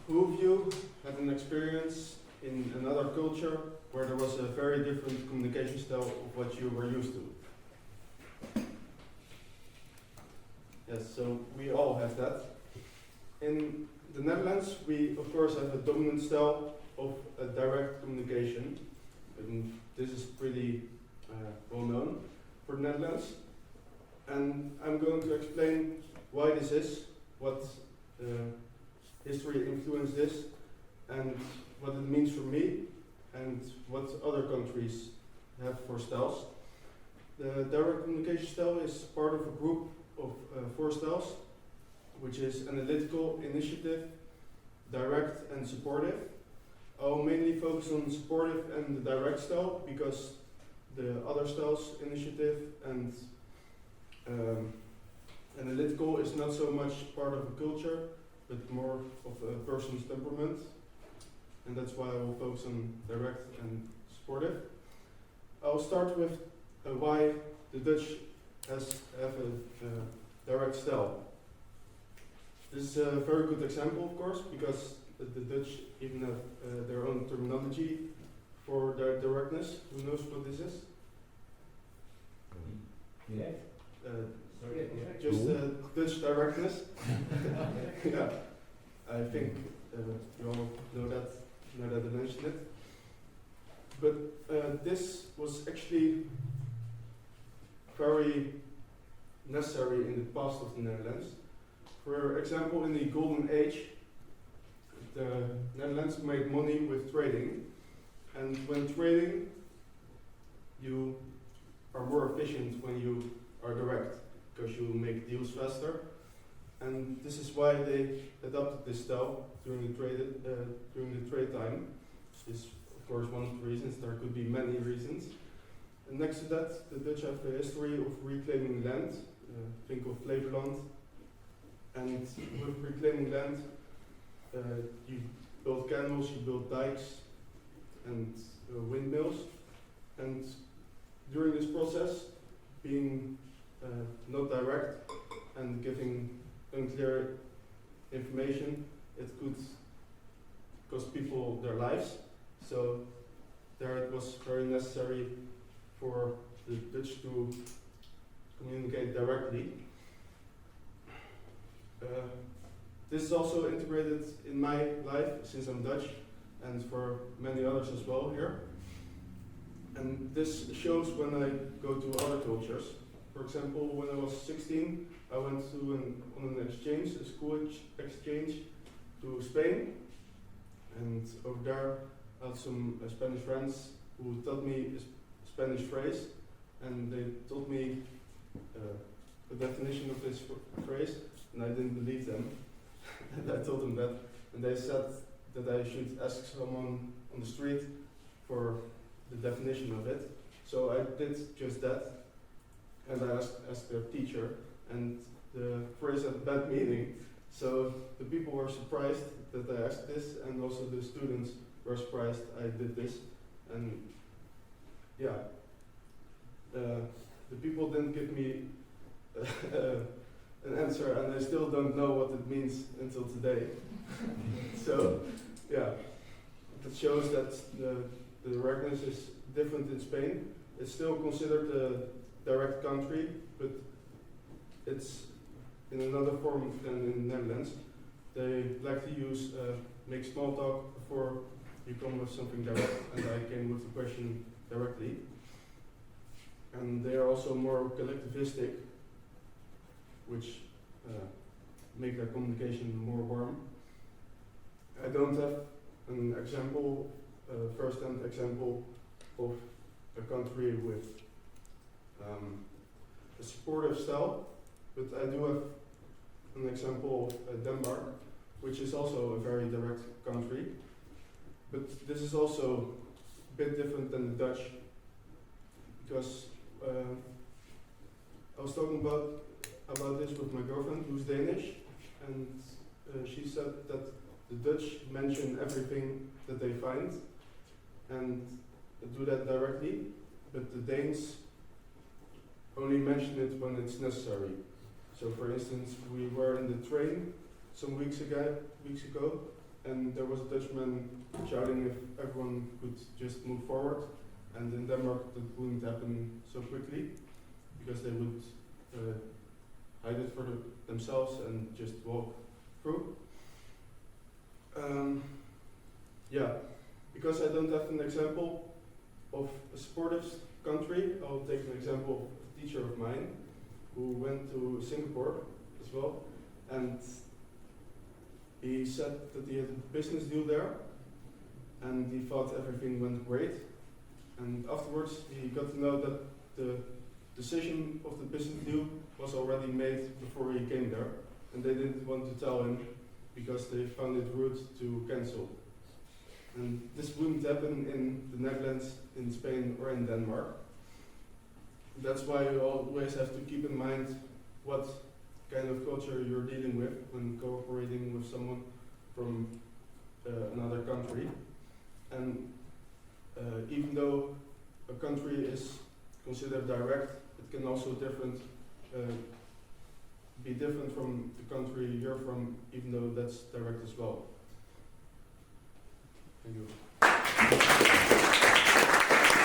Who of you had an experience in another culture where there was a very different communication style of what you were used to? Yes, so we all have that. In the Netherlands, we of course have a dominant style of direct communication. And this is pretty well known for the Netherlands. And I'm going to explain why this is, what history influenced this, and what it means for me, and what other countries have for styles. The direct communication style is part of a group of 4 styles, which is analytical, initiative, direct, and supportive. I'll mainly focus on supportive and the direct style because the other styles, initiative and analytical, is not so much part of a culture, but more of a person's temperament. And that's why I will focus on direct and supportive. I'll start with why the Dutch have a direct style. This is a very good example, of course, because the Dutch even have their own terminology for their directness. Who knows what this is? Yeah. Just Dutch directness. Yeah, I think you all know that I mentioned it. But this was actually very necessary in the past of the Netherlands. For example, in the Golden Age, the Netherlands made money with trading, and when trading, you are more efficient when you are direct, because you make deals faster. And this is why they adopted this style during the trade time. This is of course one of the reasons. There could be many reasons. And next to that, the Dutch have a history of reclaiming land. Think of Flevoland. And with reclaiming land, you build canals, you build dikes, and windmills. And during this process, being not direct and giving unclear information, it could cost people their lives. So there it was very necessary for the Dutch to communicate directly. This is also integrated in my life since I'm Dutch, and for many others as well here. And this shows when I go to other cultures. For example, when I was 16, I went to on an exchange, a school exchange to Spain. And over there, I had some Spanish friends who taught me a Spanish phrase, and they told me the definition of this phrase, and I didn't believe them. And I told them that, and they said that I should ask someone on the street for the definition of it. So I did just that, and I asked their teacher, and the phrase had bad meaning. So the people were surprised that I asked this, and also the students were surprised I did this. And yeah, the people didn't give me an answer, and I still don't know what it means until today. So yeah, it shows that the directness is different in Spain. It's still considered a direct country, but it's in another form than in the Netherlands. They like to use make small talk before you come with something direct, and I came with the question directly. And they are also more collectivistic, which make their communication more warm. I don't have an example, first-hand example of a country with a supportive style, but I do have an example of Denmark, which is also a very direct country. But this is also a bit different than the Dutch, because I was talking about this with my girlfriend, who's Danish, and she said that the Dutch mention everything that they find and do that directly, but the Danes only mention it when it's necessary. So for instance, we were in the train some weeks ago, and there was a Dutchman shouting if everyone could just move forward, and in Denmark that wouldn't happen so quickly, because they would hide it for themselves and just walk through. Yeah, because I don't have an example of a supportive country, I'll take an example of a teacher of mine who went to Singapore as well, and he said that he had a business deal there, and he thought everything went great, and afterwards he got to know that the decision of the business deal was already made before he came there, and they didn't want to tell him because they found it rude to cancel. And this wouldn't happen in the Netherlands, in Spain, or in Denmark. That's why you always have to keep in mind what kind of culture you're dealing with when cooperating with someone from another country. And even though a country is considered direct, it can also be different from the country you're from, even though that's direct as well. Thank you.